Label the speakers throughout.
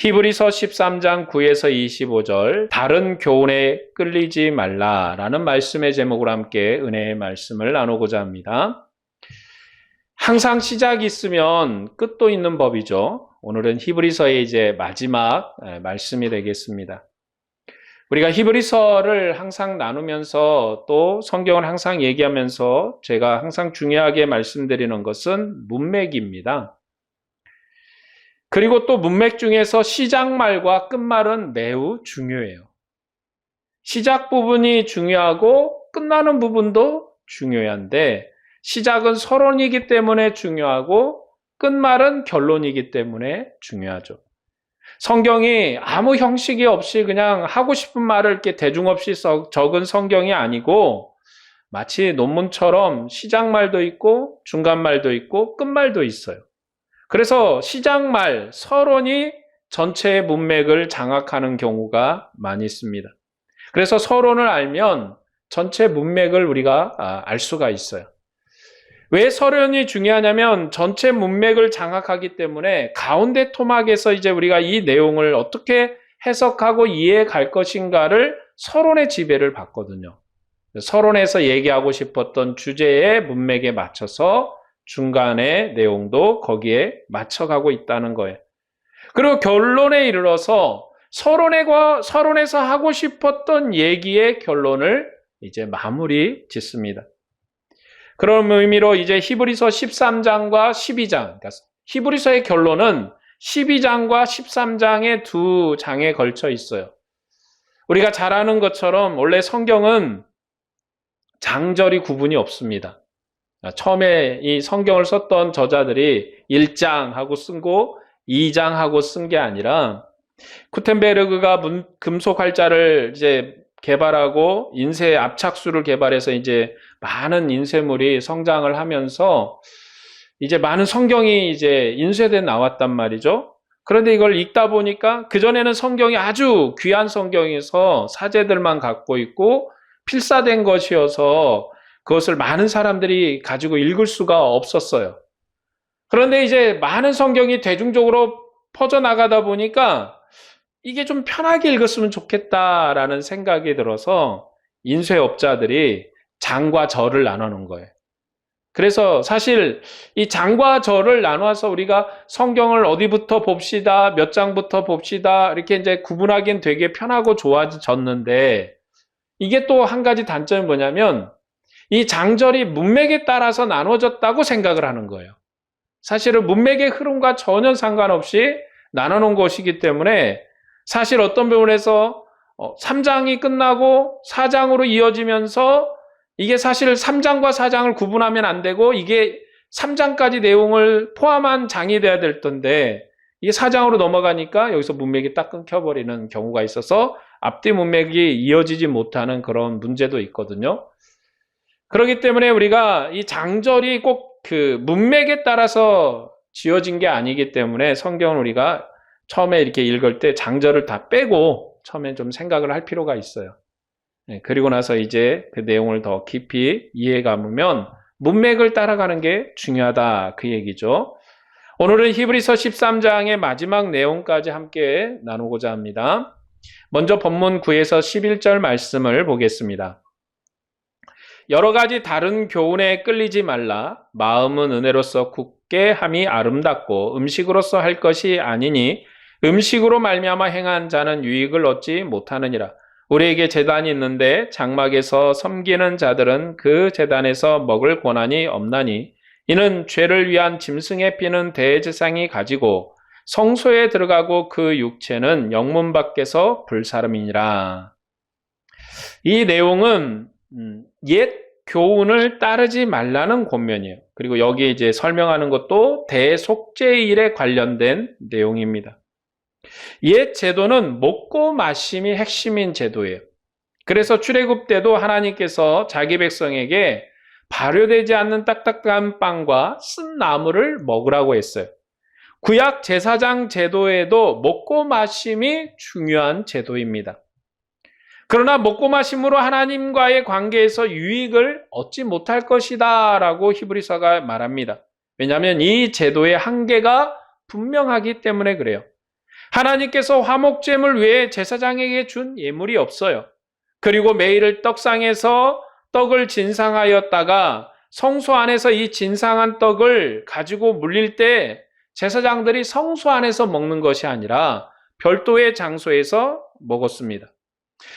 Speaker 1: 히브리서 13장 9에서 25절 다른 교훈에 끌리지 말라라는 말씀의 제목으로 함께 은혜의 말씀을 나누고자 합니다. 항상 시작이 있으면 끝도 있는 법이죠. 오늘은 히브리서의 이제 마지막 말씀이 되겠습니다. 우리가 히브리서를 항상 나누면서 또 성경을 항상 얘기하면서 제가 항상 중요하게 말씀드리는 것은 문맥입니다. 그리고 또 문맥 중에서 시작말과 끝말은 매우 중요해요. 시작 부분이 중요하고 끝나는 부분도 중요한데 시작은 서론이기 때문에 중요하고 끝말은 결론이기 때문에 중요하죠. 성경이 아무 형식이 없이 그냥 하고 싶은 말을 이렇게 대중 없이 적은 성경이 아니고 마치 논문처럼 시작말도 있고 중간말도 있고 끝말도 있어요. 그래서 시작말, 서론이 전체의 문맥을 장악하는 경우가 많이 있습니다. 그래서 서론을 알면 전체 문맥을 우리가 알 수가 있어요. 왜 서론이 중요하냐면 전체 문맥을 장악하기 때문에 가운데 토막에서 이제 우리가 이 내용을 어떻게 해석하고 이해해 갈 것인가를 서론의 지배를 받거든요. 서론에서 얘기하고 싶었던 주제의 문맥에 맞춰서 중간의 내용도 거기에 맞춰가고 있다는 거예요. 그리고 결론에 이르러서 서론에서 하고 싶었던 얘기의 결론을 이제 마무리 짓습니다. 그런 의미로 이제 히브리서 13장과 12장, 그러니까 히브리서의 결론은 12장과 13장의 두 장에 걸쳐 있어요. 우리가 잘 아는 것처럼 원래 성경은 장절이 구분이 없습니다. 처음에 이 성경을 썼던 저자들이 1장하고 쓰고 2장하고 쓴 게 아니라 구텐베르그가 금속 활자를 이제 개발하고 인쇄 압착수를 개발해서 이제 많은 인쇄물이 성장을 하면서 이제 많은 성경이 이제 인쇄돼 나왔단 말이죠. 그런데 이걸 읽다 보니까 그전에는 성경이 아주 귀한 성경에서 사제들만 갖고 있고 필사된 것이어서 그것을 많은 사람들이 가지고 읽을 수가 없었어요. 그런데 이제 많은 성경이 대중적으로 퍼져나가다 보니까 이게 좀 편하게 읽었으면 좋겠다라는 생각이 들어서 인쇄업자들이 장과 절을 나누는 거예요. 그래서 사실 이 장과 절을 나눠서 우리가 성경을 어디부터 봅시다, 몇 장부터 봅시다 이렇게 이제 구분하기엔 되게 편하고 좋아졌는데 이게 또 한 가지 단점이 뭐냐면 이 장절이 문맥에 따라서 나눠졌다고 생각을 하는 거예요. 사실은 문맥의 흐름과 전혀 상관없이 나눠놓은 것이기 때문에 사실 어떤 부분에서 3장이 끝나고 4장으로 이어지면서 이게 사실 3장과 4장을 구분하면 안 되고 이게 3장까지 내용을 포함한 장이 돼야 될 텐데 이게 4장으로 넘어가니까 여기서 문맥이 딱 끊겨버리는 경우가 있어서 앞뒤 문맥이 이어지지 못하는 그런 문제도 있거든요. 그렇기 때문에 우리가 이 장절이 꼭 그 문맥에 따라서 지어진 게 아니기 때문에 성경을 우리가 처음에 이렇게 읽을 때 장절을 다 빼고 처음에 좀 생각을 할 필요가 있어요. 그리고 나서 이제 그 내용을 더 깊이 이해가면 문맥을 따라가는 게 중요하다 그 얘기죠. 오늘은 히브리서 13장의 마지막 내용까지 함께 나누고자 합니다. 먼저 본문 9에서 11절 말씀을 보겠습니다. 여러 가지 다른 교훈에 끌리지 말라. 마음은 은혜로서 굳게 함이 아름답고 음식으로서 할 것이 아니니 음식으로 말미암아 행한 자는 유익을 얻지 못하느니라. 우리에게 제단이 있는데 장막에서 섬기는 자들은 그 제단에서 먹을 권한이 없나니 이는 죄를 위한 짐승의 피는 대제사장이 가지고 성소에 들어가고 그 육체는 영문 밖에서 불사름이니라. 이 내용은 옛 교훈을 따르지 말라는 권면이에요. 그리고 여기에 이제 설명하는 것도 대속죄일에 관련된 내용입니다. 옛 제도는 먹고 마심이 핵심인 제도예요. 그래서 출애굽 때도 하나님께서 자기 백성에게 발효되지 않는 딱딱한 빵과 쓴 나물을 먹으라고 했어요. 구약 제사장 제도에도 먹고 마심이 중요한 제도입니다. 그러나 먹고 마심으로 하나님과의 관계에서 유익을 얻지 못할 것이다 라고 히브리서가 말합니다. 왜냐하면 이 제도의 한계가 분명하기 때문에 그래요. 하나님께서 화목제물 외에 제사장에게 준 예물이 없어요. 그리고 매일 떡상에서 떡을 진상하였다가 성소 안에서 이 진상한 떡을 가지고 물릴 때 제사장들이 성소 안에서 먹는 것이 아니라 별도의 장소에서 먹었습니다.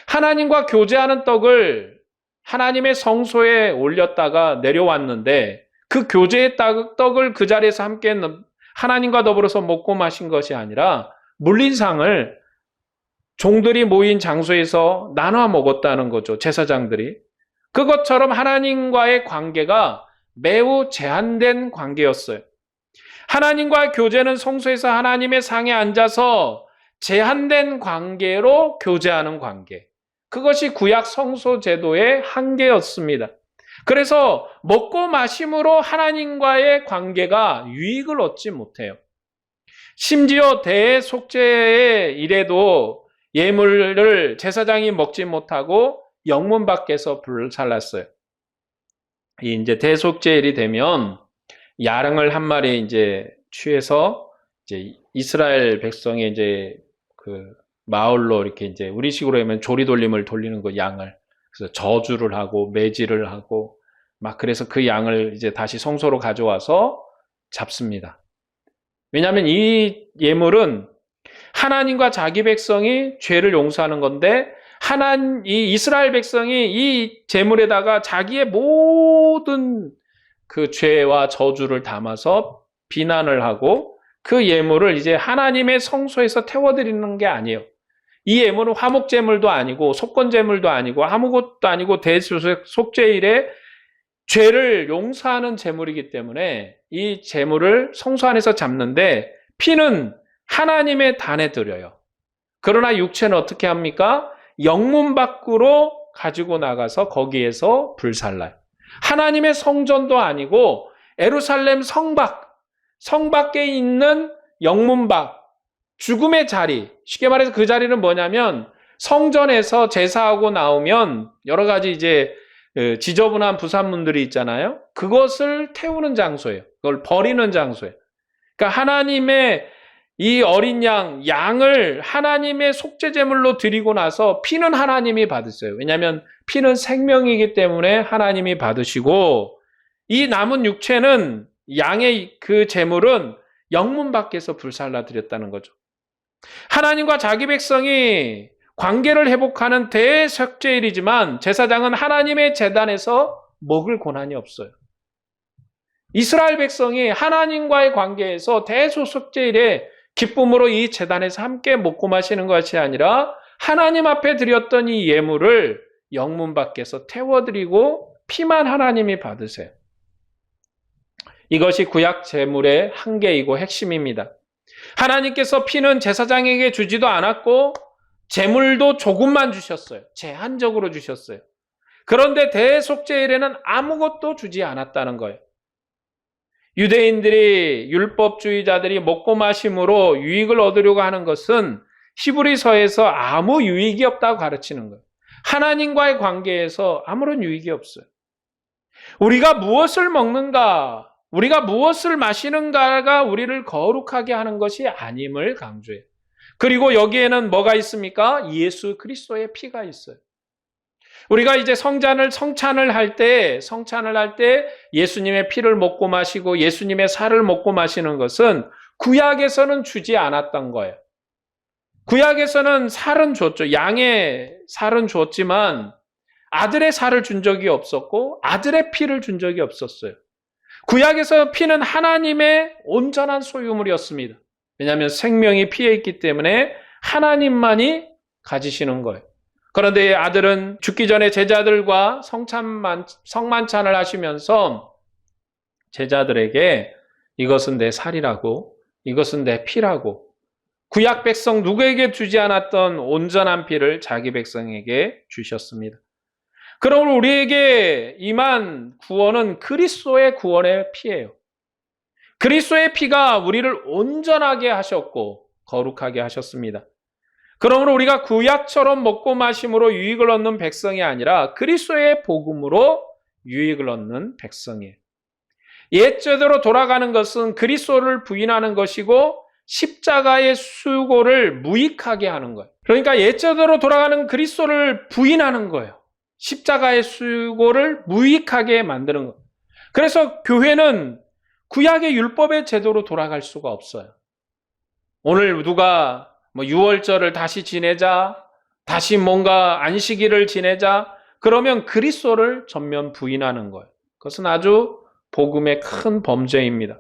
Speaker 1: 하나님과 교제하는 떡을 하나님의 성소에 올렸다가 내려왔는데 그 교제의 떡을 그 자리에서 함께 하나님과 더불어서 먹고 마신 것이 아니라 물린 상을 종들이 모인 장소에서 나눠 먹었다는 거죠. 제사장들이. 그것처럼 하나님과의 관계가 매우 제한된 관계였어요. 하나님과의 교제는 성소에서 하나님의 상에 앉아서 제한된 관계로 교제하는 관계. 그것이 구약 성소 제도의 한계였습니다. 그래서 먹고 마심으로 하나님과의 관계가 유익을 얻지 못해요. 심지어 대속죄의 일에도 예물을 제사장이 먹지 못하고 영문 밖에서 불살랐어요. 이제 대속죄일이 되면 양을 한 마리 이제 취해서 이제 이스라엘 백성의 이제 그 마을로 이렇게 이제 우리식으로 하면 조리돌림을 돌리는 거 양을. 그래서 저주를 하고 매질을 하고 막 그래서 그 양을 이제 다시 성소로 가져와서 잡습니다. 왜냐하면 이 예물은 하나님과 자기 백성이 죄를 용서하는 건데 이 이스라엘 백성이 이 제물에다가 자기의 모든 그 죄와 저주를 담아서 비난을 하고 그 예물을 이제 하나님의 성소에서 태워드리는 게 아니에요. 이 예물은 화목제물도 아니고 속건제물도 아니고 아무것도 아니고 대속죄일에 죄를 용서하는 제물이기 때문에 이 제물을 성소 안에서 잡는데 피는 하나님의 단에 드려요. 그러나 육체는 어떻게 합니까? 영문 밖으로 가지고 나가서 거기에서 불살라요. 하나님의 성전도 아니고 예루살렘 성 밖에 있는 영문 밖, 죽음의 자리, 쉽게 말해서 그 자리는 뭐냐면 성전에서 제사하고 나오면 여러 가지 이제 지저분한 부산물들이 있잖아요. 그것을 태우는 장소예요. 그걸 버리는 장소예요. 그러니까 하나님의 이 어린 양을 하나님의 속죄제물로 드리고 나서 피는 하나님이 받으세요. 왜냐하면 피는 생명이기 때문에 하나님이 받으시고 이 남은 육체는 양의 그 제물은 영문 밖에서 불살라 드렸다는 거죠. 하나님과 자기 백성이 관계를 회복하는 대속죄일이지만 제사장은 하나님의 제단에서 먹을 권한이 없어요. 이스라엘 백성이 하나님과의 관계에서 대속죄일에 기쁨으로 이 제단에서 함께 먹고 마시는 것이 아니라 하나님 앞에 드렸던 이 예물을 영문 밖에서 태워드리고 피만 하나님이 받으세요. 이것이 구약 제물의 한계이고 핵심입니다. 하나님께서 피는 제사장에게 주지도 않았고 제물도 조금만 주셨어요. 제한적으로 주셨어요. 그런데 대속죄일에는 아무것도 주지 않았다는 거예요. 유대인들이 율법주의자들이 먹고 마심으로 유익을 얻으려고 하는 것은 히브리서에서 아무 유익이 없다고 가르치는 거예요. 하나님과의 관계에서 아무런 유익이 없어요. 우리가 무엇을 먹는가, 우리가 무엇을 마시는가가 우리를 거룩하게 하는 것이 아님을 강조해요. 그리고 여기에는 뭐가 있습니까? 예수 그리스도의 피가 있어요. 우리가 이제 성찬을 할 때 예수님의 피를 먹고 마시고 예수님의 살을 먹고 마시는 것은 구약에서는 주지 않았던 거예요. 구약에서는 살은 줬죠. 양의 살은 줬지만 아들의 살을 준 적이 없었고 아들의 피를 준 적이 없었어요. 구약에서 피는 하나님의 온전한 소유물이었습니다. 왜냐하면 생명이 피에 있기 때문에 하나님만이 가지시는 거예요. 그런데 아들은 죽기 전에 제자들과 성만찬을 하시면서 제자들에게 이것은 내 살이라고, 이것은 내 피라고, 구약 백성 누구에게 주지 않았던 온전한 피를 자기 백성에게 주셨습니다. 그러므로 우리에게 임한 구원은 그리스도의 구원의 피예요. 그리스도의 피가 우리를 온전하게 하셨고 거룩하게 하셨습니다. 그러므로 우리가 구약처럼 먹고 마심으로 유익을 얻는 백성이 아니라 그리스도의 복음으로 유익을 얻는 백성이에요. 옛 제도로 돌아가는 것은 그리스도를 부인하는 것이고 십자가의 수고를 무익하게 하는 거예요. 그러니까 옛제대로 돌아가는 그리스도를 부인하는 거예요. 십자가의 수고를 무익하게 만드는 거예요. 그래서 교회는 구약의 율법의 제도로 돌아갈 수가 없어요. 오늘 누가 유월절을 다시 지내자, 다시 뭔가 안식일을 지내자, 그러면 그리스도를 전면 부인하는 거예요. 그것은 아주 복음의 큰 범죄입니다.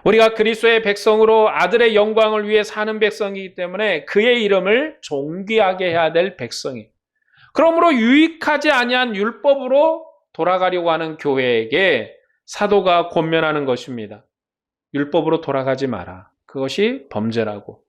Speaker 1: 우리가 그리스도의 백성으로 아들의 영광을 위해 사는 백성이기 때문에 그의 이름을 존귀하게 해야 될 백성이에요. 그러므로 유익하지 아니한 율법으로 돌아가려고 하는 교회에게 사도가 권면하는 것입니다. 율법으로 돌아가지 마라. 그것이 범죄라고.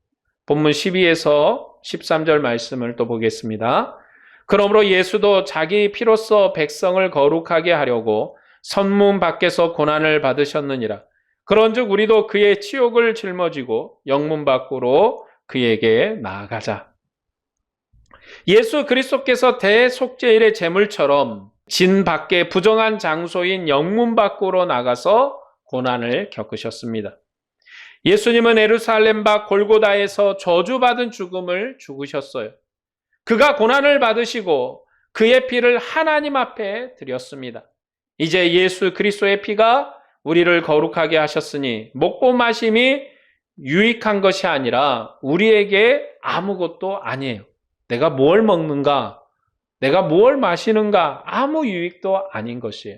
Speaker 1: 본문 12에서 13절 말씀을 또 보겠습니다. 그러므로 예수도 자기 피로써 백성을 거룩하게 하려고 선문 밖에서 고난을 받으셨느니라. 그런즉 우리도 그의 치욕을 짊어지고 영문 밖으로 그에게 나아가자. 예수 그리스도께서 대속죄일의 제물처럼 진 밖에 부정한 장소인 영문 밖으로 나가서 고난을 겪으셨습니다. 예수님은 예루살렘 밖 골고다에서 저주받은 죽음을 죽으셨어요. 그가 고난을 받으시고 그의 피를 하나님 앞에 드렸습니다. 이제 예수 그리스도의 피가 우리를 거룩하게 하셨으니 먹고 마심이 유익한 것이 아니라 우리에게 아무것도 아니에요. 내가 뭘 먹는가, 내가 뭘 마시는가 아무 유익도 아닌 것이에요.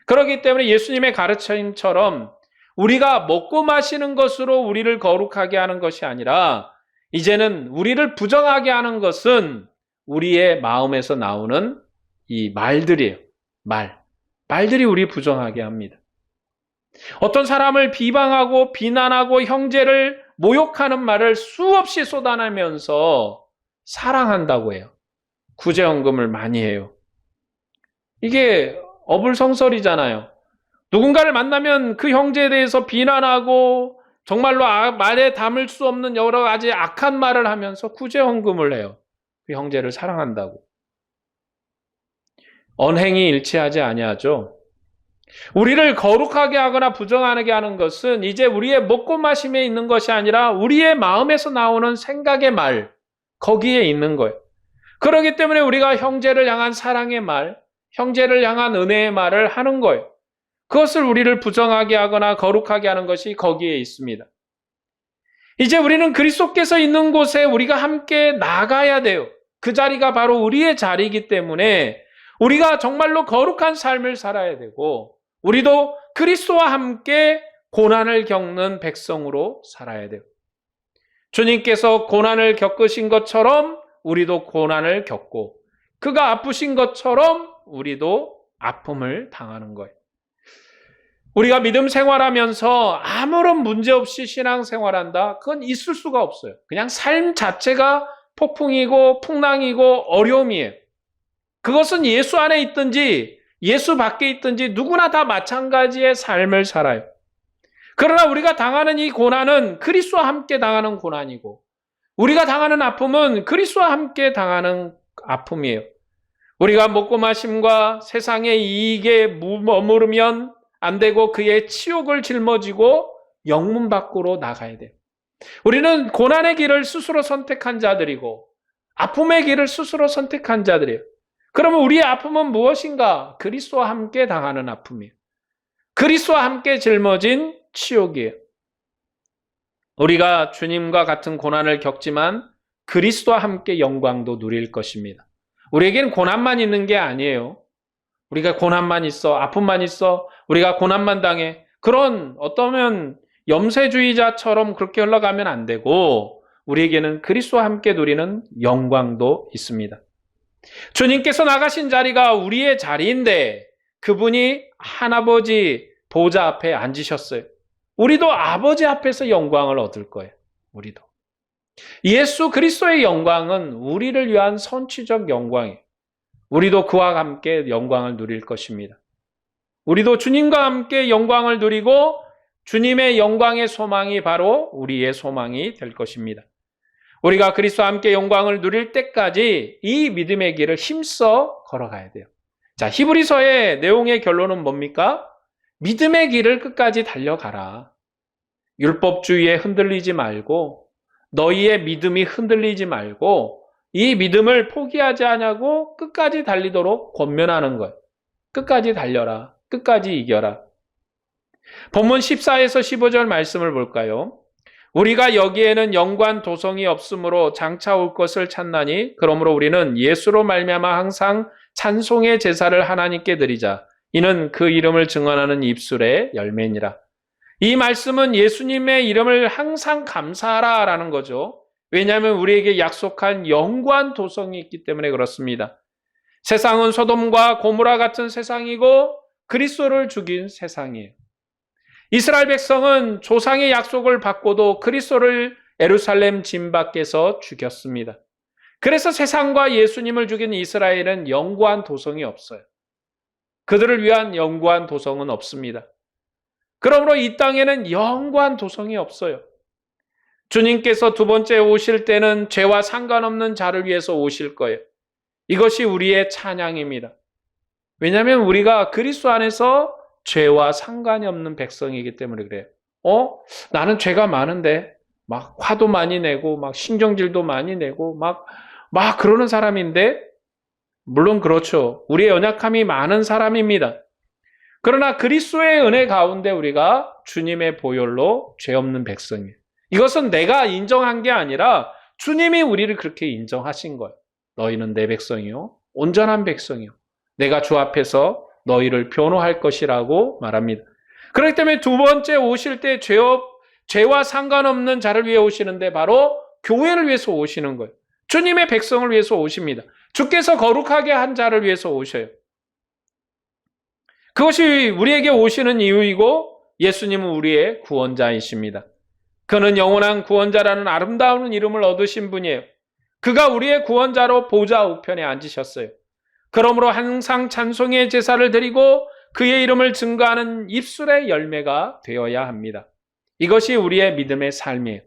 Speaker 1: 그렇기 때문에 예수님의 가르침처럼 우리가 먹고 마시는 것으로 우리를 거룩하게 하는 것이 아니라 이제는 우리를 부정하게 하는 것은 우리의 마음에서 나오는 이 말들이에요. 말들이 우리 부정하게 합니다. 어떤 사람을 비방하고 비난하고 형제를 모욕하는 말을 수없이 쏟아내면서 사랑한다고 해요. 구제헌금을 많이 해요. 이게 어불성설이잖아요. 누군가를 만나면 그 형제에 대해서 비난하고 정말로 말에 담을 수 없는 여러 가지 악한 말을 하면서 구제헌금을 해요. 그 형제를 사랑한다고. 언행이 일치하지 아니하죠. 우리를 거룩하게 하거나 부정하게 하는 것은 이제 우리의 먹고 마심에 있는 것이 아니라 우리의 마음에서 나오는 생각의 말, 거기에 있는 거예요. 그렇기 때문에 우리가 형제를 향한 사랑의 말, 형제를 향한 은혜의 말을 하는 거예요. 그것을 우리를 부정하게 하거나 거룩하게 하는 것이 거기에 있습니다. 이제 우리는 그리스도께서 있는 곳에 우리가 함께 나가야 돼요. 그 자리가 바로 우리의 자리이기 때문에 우리가 정말로 거룩한 삶을 살아야 되고 우리도 그리스도와 함께 고난을 겪는 백성으로 살아야 돼요. 주님께서 고난을 겪으신 것처럼 우리도 고난을 겪고 그가 아프신 것처럼 우리도 아픔을 당하는 거예요. 우리가 믿음 생활하면서 아무런 문제 없이 신앙 생활한다? 그건 있을 수가 없어요. 그냥 삶 자체가 폭풍이고 풍랑이고 어려움이에요. 그것은 예수 안에 있든지 예수 밖에 있든지 누구나 다 마찬가지의 삶을 살아요. 그러나 우리가 당하는 이 고난은 그리스도와 함께 당하는 고난이고 우리가 당하는 아픔은 그리스도와 함께 당하는 아픔이에요. 우리가 먹고 마심과 세상의 이익에 머무르면 안 되고 그의 치욕을 짊어지고 영문 밖으로 나가야 돼요. 우리는 고난의 길을 스스로 선택한 자들이고 아픔의 길을 스스로 선택한 자들이에요. 그러면 우리의 아픔은 무엇인가? 그리스도와 함께 당하는 아픔이에요. 그리스도와 함께 짊어진 치욕이에요. 우리가 주님과 같은 고난을 겪지만 그리스도와 함께 영광도 누릴 것입니다. 우리에게는 고난만 있는 게 아니에요. 우리가 고난만 있어, 아픔만 있어, 우리가 고난만 당해. 그런 어떠면 염세주의자처럼 그렇게 흘러가면 안 되고 우리에게는 그리스도와 함께 누리는 영광도 있습니다. 주님께서 나가신 자리가 우리의 자리인데 그분이 하나버지 보좌 앞에 앉으셨어요. 우리도 아버지 앞에서 영광을 얻을 거예요. 우리도. 예수 그리스도의 영광은 우리를 위한 선취적 영광이에요. 우리도 그와 함께 영광을 누릴 것입니다. 우리도 주님과 함께 영광을 누리고 주님의 영광의 소망이 바로 우리의 소망이 될 것입니다. 우리가 그리스도와 함께 영광을 누릴 때까지 이 믿음의 길을 힘써 걸어가야 돼요. 자, 히브리서의 내용의 결론은 뭡니까? 믿음의 길을 끝까지 달려가라. 율법주의에 흔들리지 말고 너희의 믿음이 흔들리지 말고 이 믿음을 포기하지 않냐고 끝까지 달리도록 권면하는 거예요. 끝까지 달려라. 끝까지 이겨라. 본문 14에서 15절 말씀을 볼까요? 우리가 여기에는 영관 도성이 없으므로 장차 올 것을 찾나니 그러므로 우리는 예수로 말미암아 항상 찬송의 제사를 하나님께 드리자. 이는 그 이름을 증언하는 입술의 열매니라. 이 말씀은 예수님의 이름을 항상 감사하라라는 거죠. 왜냐하면 우리에게 약속한 영관 도성이 있기 때문에 그렇습니다. 세상은 소돔과 고모라 같은 세상이고 그리스도를 죽인 세상이에요. 이스라엘 백성은 조상의 약속을 받고도 그리스도를 예루살렘 진 밖에서 죽였습니다. 그래서 세상과 예수님을 죽인 이스라엘은 영구한 도성이 없어요. 그들을 위한 영구한 도성은 없습니다. 그러므로 이 땅에는 영구한 도성이 없어요. 주님께서 두 번째 오실 때는 죄와 상관없는 자를 위해서 오실 거예요. 이것이 우리의 찬양입니다. 왜냐하면 우리가 그리스도 안에서 죄와 상관이 없는 백성이기 때문에 그래요. 나는 죄가 많은데 막 화도 많이 내고 막 신경질도 많이 내고 막 그러는 사람인데 물론 그렇죠. 우리의 연약함이 많은 사람입니다. 그러나 그리스도의 은혜 가운데 우리가 주님의 보혈로 죄 없는 백성이에요. 이것은 내가 인정한 게 아니라 주님이 우리를 그렇게 인정하신 거예요. 너희는 내 백성이요 온전한 백성이요 내가 주 앞에서 너희를 변호할 것이라고 말합니다. 그렇기 때문에 두 번째 오실 때 죄와 상관없는 자를 위해 오시는데 바로 교회를 위해서 오시는 거예요. 주님의 백성을 위해서 오십니다. 주께서 거룩하게 한 자를 위해서 오셔요. 그것이 우리에게 오시는 이유이고 예수님은 우리의 구원자이십니다. 그는 영원한 구원자라는 아름다운 이름을 얻으신 분이에요. 그가 우리의 구원자로 보좌 우편에 앉으셨어요. 그러므로 항상 찬송의 제사를 드리고 그의 이름을 증거하는 입술의 열매가 되어야 합니다. 이것이 우리의 믿음의 삶이에요.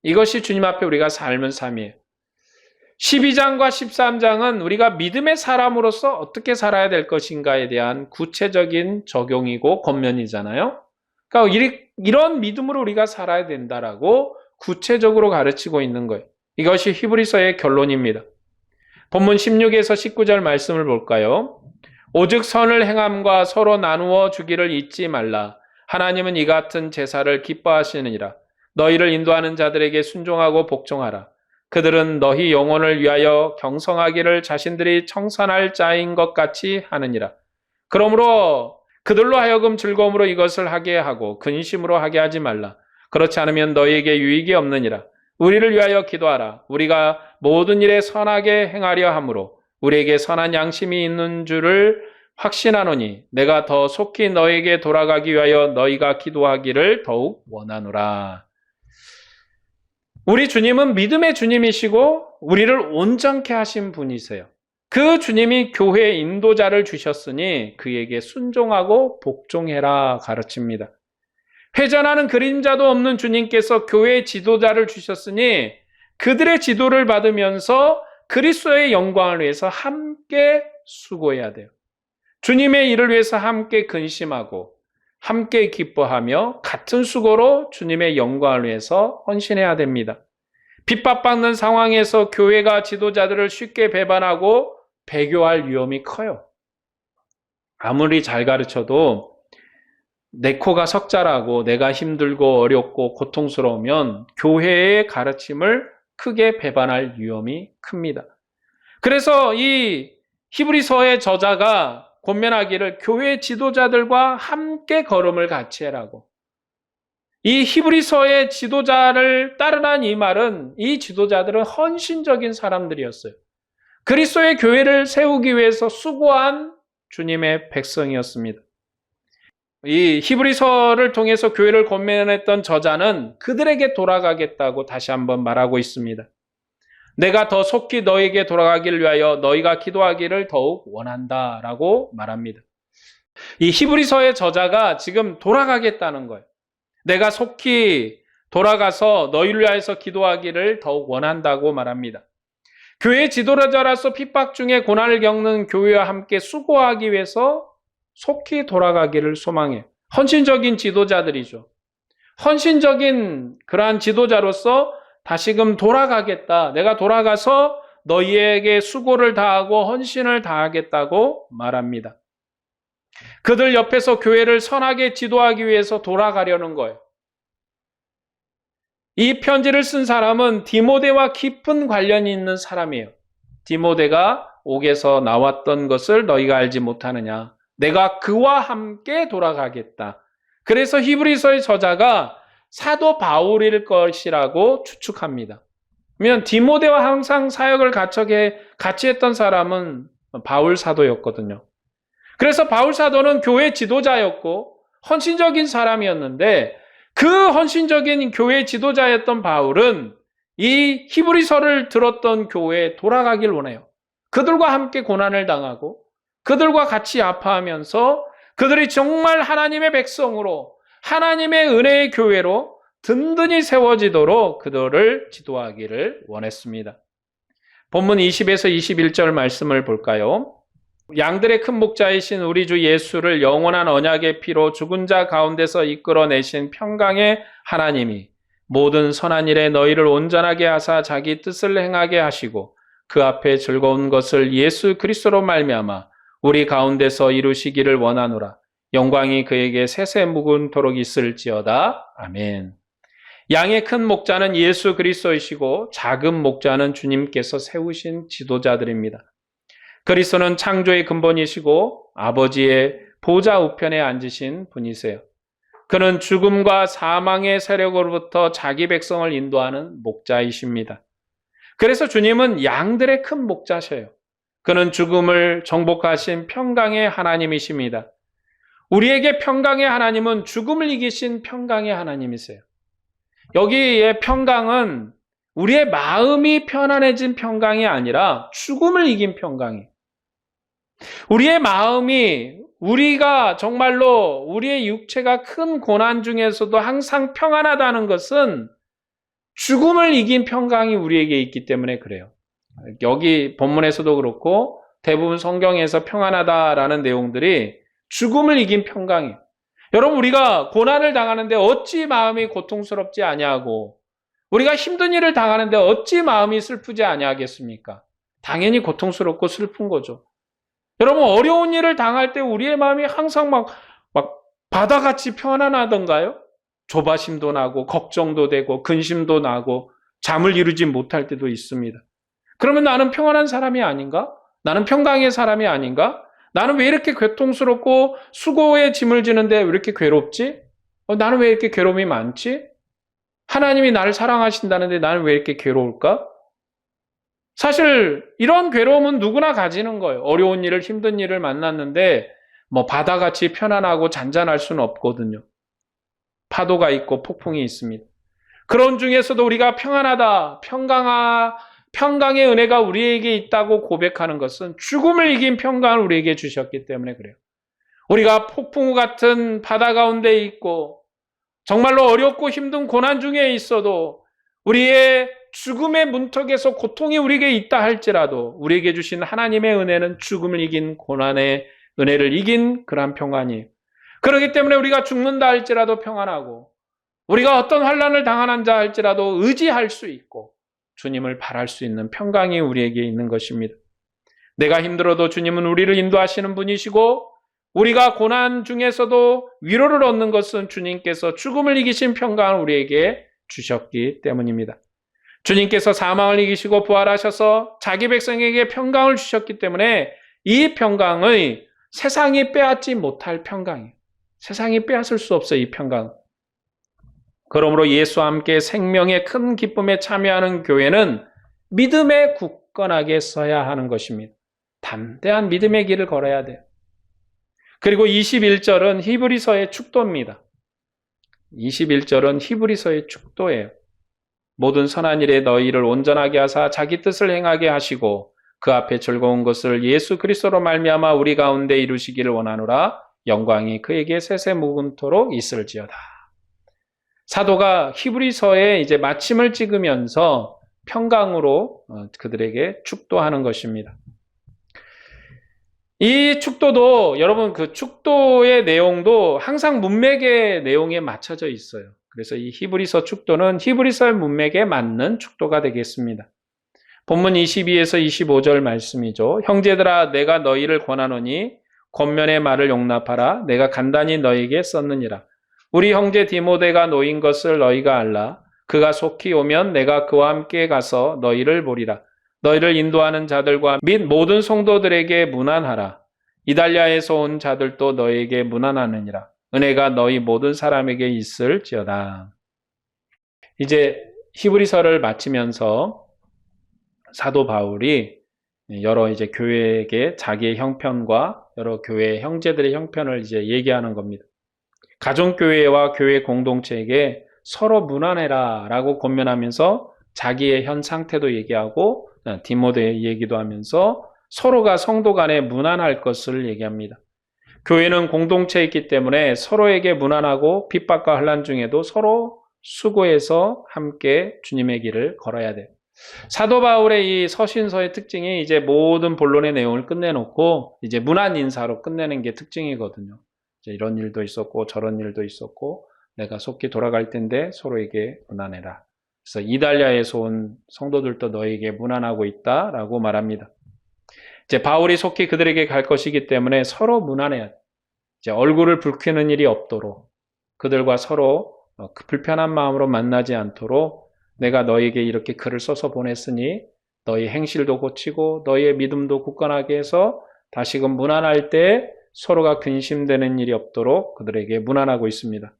Speaker 1: 이것이 주님 앞에 우리가 삶은 삶이에요. 12장과 13장은 우리가 믿음의 사람으로서 어떻게 살아야 될 것인가에 대한 구체적인 적용이고 권면이잖아요. 그러니까 이런 믿음으로 우리가 살아야 된다라고 구체적으로 가르치고 있는 거예요. 이것이 히브리서의 결론입니다. 본문 16에서 19절 말씀을 볼까요? 오직 선을 행함과 서로 나누어 주기를 잊지 말라. 하나님은 이 같은 제사를 기뻐하시느니라. 너희를 인도하는 자들에게 순종하고 복종하라. 그들은 너희 영혼을 위하여 경성하기를 자신들이 청산할 자인 것 같이 하느니라. 그러므로 그들로 하여금 즐거움으로 이것을 하게 하고 근심으로 하게 하지 말라. 그렇지 않으면 너희에게 유익이 없느니라. 우리를 위하여 기도하라. 우리가 모든 일에 선하게 행하려 함으로 우리에게 선한 양심이 있는 줄을 확신하노니 내가 더 속히 너에게 돌아가기 위하여 너희가 기도하기를 더욱 원하노라. 우리 주님은 믿음의 주님이시고 우리를 온전케 하신 분이세요. 그 주님이 교회 인도자를 주셨으니 그에게 순종하고 복종해라 가르칩니다. 회전하는 그림자도 없는 주님께서 교회의 지도자를 주셨으니 그들의 지도를 받으면서 그리스도의 영광을 위해서 함께 수고해야 돼요. 주님의 일을 위해서 함께 근심하고 함께 기뻐하며 같은 수고로 주님의 영광을 위해서 헌신해야 됩니다. 핍박받는 상황에서 교회가 지도자들을 쉽게 배반하고 배교할 위험이 커요. 아무리 잘 가르쳐도 내 코가 석자라고 내가 힘들고 어렵고 고통스러우면 교회의 가르침을 크게 배반할 위험이 큽니다. 그래서 이 히브리서의 저자가 권면하기를 교회 지도자들과 함께 걸음을 같이 해라고. 이 히브리서의 지도자를 따르란 이 말은 이 지도자들은 헌신적인 사람들이었어요. 그리스도의 교회를 세우기 위해서 수고한 주님의 백성이었습니다. 이 히브리서를 통해서 교회를 권면했던 저자는 그들에게 돌아가겠다고 다시 한번 말하고 있습니다. 내가 더 속히 너에게 돌아가기를 위하여 너희가 기도하기를 더욱 원한다라고 말합니다. 이 히브리서의 저자가 지금 돌아가겠다는 거예요. 내가 속히 돌아가서 너희를 위하여서 기도하기를 더욱 원한다고 말합니다. 교회 지도자라서 핍박 중에 고난을 겪는 교회와 함께 수고하기 위해서 속히 돌아가기를 소망해요. 헌신적인 지도자들이죠. 헌신적인 그러한 지도자로서 다시금 돌아가겠다. 내가 돌아가서 너희에게 수고를 다하고 헌신을 다하겠다고 말합니다. 그들 옆에서 교회를 선하게 지도하기 위해서 돌아가려는 거예요. 이 편지를 쓴 사람은 디모데와 깊은 관련이 있는 사람이에요. 디모데가 옥에서 나왔던 것을 너희가 알지 못하느냐. 내가 그와 함께 돌아가겠다. 그래서 히브리서의 저자가 사도 바울일 것이라고 추측합니다. 왜냐하면 디모데와 항상 사역을 같이 했던 사람은 바울 사도였거든요. 그래서 바울 사도는 교회 지도자였고 헌신적인 사람이었는데 그 헌신적인 교회 지도자였던 바울은 이 히브리서를 들었던 교회에 돌아가길 원해요. 그들과 함께 고난을 당하고 그들과 같이 아파하면서 그들이 정말 하나님의 백성으로 하나님의 은혜의 교회로 든든히 세워지도록 그들을 지도하기를 원했습니다. 본문 20에서 21절 말씀을 볼까요? 양들의 큰 목자이신 우리 주 예수를 영원한 언약의 피로 죽은 자 가운데서 이끌어내신 평강의 하나님이 모든 선한 일에 너희를 온전하게 하사 자기 뜻을 행하게 하시고 그 앞에 즐거운 것을 예수 그리스도로 말미암아 우리 가운데서 이루시기를 원하노라. 영광이 그에게 세세 묵은토록 있을지어다. 아멘. 양의 큰 목자는 예수 그리스도이시고 작은 목자는 주님께서 세우신 지도자들입니다. 그리스도는 창조의 근본이시고 아버지의 보좌 우편에 앉으신 분이세요. 그는 죽음과 사망의 세력으로부터 자기 백성을 인도하는 목자이십니다. 그래서 주님은 양들의 큰 목자셔요. 그는 죽음을 정복하신 평강의 하나님이십니다. 우리에게 평강의 하나님은 죽음을 이기신 평강의 하나님이세요. 여기에 평강은 우리의 마음이 편안해진 평강이 아니라 죽음을 이긴 평강이에요. 우리의 마음이 우리가 정말로 우리의 육체가 큰 고난 중에서도 항상 평안하다는 것은 죽음을 이긴 평강이 우리에게 있기 때문에 그래요. 여기 본문에서도 그렇고 대부분 성경에서 평안하다라는 내용들이 죽음을 이긴 평강이에요. 여러분 우리가 고난을 당하는데 어찌 마음이 고통스럽지 아니하고 우리가 힘든 일을 당하는데 어찌 마음이 슬프지 아니하겠습니까? 당연히 고통스럽고 슬픈 거죠. 여러분 어려운 일을 당할 때 우리의 마음이 항상 막 바다같이 편안하던가요? 조바심도 나고 걱정도 되고 근심도 나고 잠을 이루지 못할 때도 있습니다. 그러면 나는 평안한 사람이 아닌가? 나는 평강의 사람이 아닌가? 나는 왜 이렇게 고통스럽고 수고에 짐을 지는데 왜 이렇게 괴롭지? 나는 왜 이렇게 괴로움이 많지? 하나님이 나를 사랑하신다는데 나는 왜 이렇게 괴로울까? 사실 이런 괴로움은 누구나 가지는 거예요. 어려운 일을 힘든 일을 만났는데 바다같이 편안하고 잔잔할 수는 없거든요. 파도가 있고 폭풍이 있습니다. 그런 중에서도 우리가 평안하다, 평강의 은혜가 우리에게 있다고 고백하는 것은 죽음을 이긴 평강을 우리에게 주셨기 때문에 그래요. 우리가 폭풍 같은 바다 가운데 있고 정말로 어렵고 힘든 고난 중에 있어도 우리의 죽음의 문턱에서 고통이 우리에게 있다 할지라도 우리에게 주신 하나님의 은혜는 죽음을 이긴 고난의 은혜를 이긴 그러한 평안이에요. 그렇기 때문에 우리가 죽는다 할지라도 평안하고 우리가 어떤 환난을 당하는자 할지라도 의지할 수 있고 주님을 바랄 수 있는 평강이 우리에게 있는 것입니다. 내가 힘들어도 주님은 우리를 인도하시는 분이시고 우리가 고난 중에서도 위로를 얻는 것은 주님께서 죽음을 이기신 평강을 우리에게 주셨기 때문입니다. 주님께서 사망을 이기시고 부활하셔서 자기 백성에게 평강을 주셨기 때문에 이 평강의 세상이 빼앗지 못할 평강이에요. 세상이 빼앗을 수 없어요, 이 평강. 그러므로 예수와 함께 생명의 큰 기쁨에 참여하는 교회는 믿음에 굳건하게 서야 하는 것입니다. 담대한 믿음의 길을 걸어야 돼요. 그리고 21절은 히브리서의 축도입니다. 21절은 히브리서의 축도예요. 모든 선한 일에 너희를 온전하게 하사 자기 뜻을 행하게 하시고 그 앞에 즐거운 것을 예수 그리스도로 말미암아 우리 가운데 이루시기를 원하노라. 영광이 그에게 세세 묵은토록 있을지어다. 사도가 히브리서에 이제 마침을 찍으면서 평강으로 그들에게 축도하는 것입니다. 이 축도도 여러분 그 축도의 내용도 항상 문맥의 내용에 맞춰져 있어요. 그래서 이 히브리서 축도는 히브리서의 문맥에 맞는 축도가 되겠습니다. 본문 22에서 25절 말씀이죠. 형제들아 내가 너희를 권하노니 권면의 말을 용납하라. 내가 간단히 너희에게 썼느니라. 우리 형제 디모데가 놓인 것을 너희가 알라. 그가 속히 오면 내가 그와 함께 가서 너희를 보리라. 너희를 인도하는 자들과 및 모든 성도들에게 문안하라. 이달리아에서 온 자들도 너희에게 문안하느니라. 은혜가 너희 모든 사람에게 있을지어다. 이제 히브리서를 마치면서 사도 바울이 여러 이제 교회에게 자기의 형편과 여러 교회 형제들의 형편을 이제 얘기하는 겁니다. 가정교회와 교회 공동체에게 서로 문안해라 라고 권면하면서 자기의 현 상태도 얘기하고 디모데의 얘기도 하면서 서로가 성도 간에 문안할 것을 얘기합니다. 교회는 공동체이기 때문에 서로에게 문안하고 핍박과 환난 중에도 서로 수고해서 함께 주님의 길을 걸어야 돼요. 사도 바울의 이 서신서의 특징이 이제 모든 본론의 내용을 끝내놓고 이제 문안 인사로 끝내는 게 특징이거든요. 이제 이런 일도 있었고 저런 일도 있었고 내가 속히 돌아갈 텐데 서로에게 문안해라. 그래서 이달리아에서 온 성도들도 너에게 문안하고 있다라고 말합니다. 이제 바울이 속히 그들에게 갈 것이기 때문에 서로 문안해야 돼. 이제 얼굴을 붉히는 일이 없도록 그들과 서로 불편한 마음으로 만나지 않도록 내가 너에게 이렇게 글을 써서 보냈으니 너희 행실도 고치고 너희의 믿음도 굳건하게 해서 다시금 문안할 때 서로가 근심되는 일이 없도록 그들에게 문안하고 있습니다.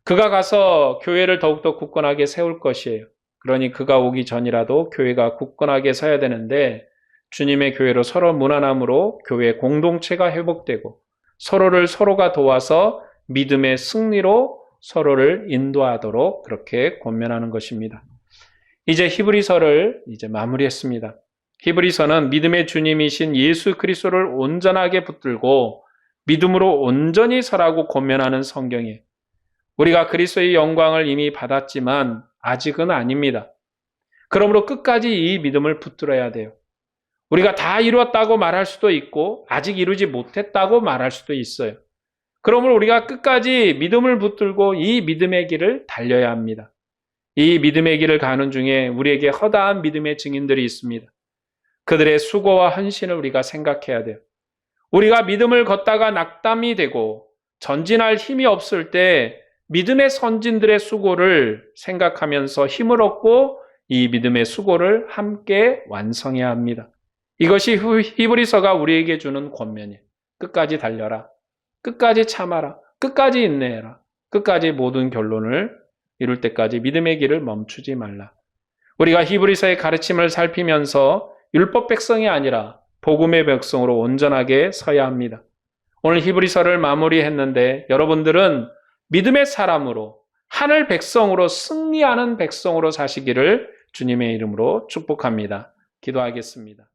Speaker 1: 그가 가서 교회를 더욱더 굳건하게 세울 것이에요. 그러니 그가 오기 전이라도 교회가 굳건하게 서야 되는데 주님의 교회로 서로 문안함으로 교회 공동체가 회복되고 서로가 도와서 믿음의 승리로 서로를 인도하도록 그렇게 권면하는 것입니다. 이제 히브리서를 이제 마무리했습니다. 히브리서는 믿음의 주님이신 예수 그리스도를 온전하게 붙들고 믿음으로 온전히 서라고 권면하는 성경이에요. 우리가 그리스도의 영광을 이미 받았지만 아직은 아닙니다. 그러므로 끝까지 이 믿음을 붙들어야 돼요. 우리가 다 이루었다고 말할 수도 있고 아직 이루지 못했다고 말할 수도 있어요. 그러므로 우리가 끝까지 믿음을 붙들고 이 믿음의 길을 달려야 합니다. 이 믿음의 길을 가는 중에 우리에게 허다한 믿음의 증인들이 있습니다. 그들의 수고와 헌신을 우리가 생각해야 돼요. 우리가 믿음을 걷다가 낙담이 되고 전진할 힘이 없을 때 믿음의 선진들의 수고를 생각하면서 힘을 얻고 이 믿음의 수고를 함께 완성해야 합니다. 이것이 히브리서가 우리에게 주는 권면이에요. 끝까지 달려라. 끝까지 참아라. 끝까지 인내해라. 끝까지 모든 결론을 이룰 때까지 믿음의 길을 멈추지 말라. 우리가 히브리서의 가르침을 살피면서 율법 백성이 아니라 복음의 백성으로 온전하게 서야 합니다. 오늘 히브리서를 마무리했는데 여러분들은 믿음의 사람으로 하늘 백성으로 승리하는 백성으로 사시기를 주님의 이름으로 축복합니다. 기도하겠습니다.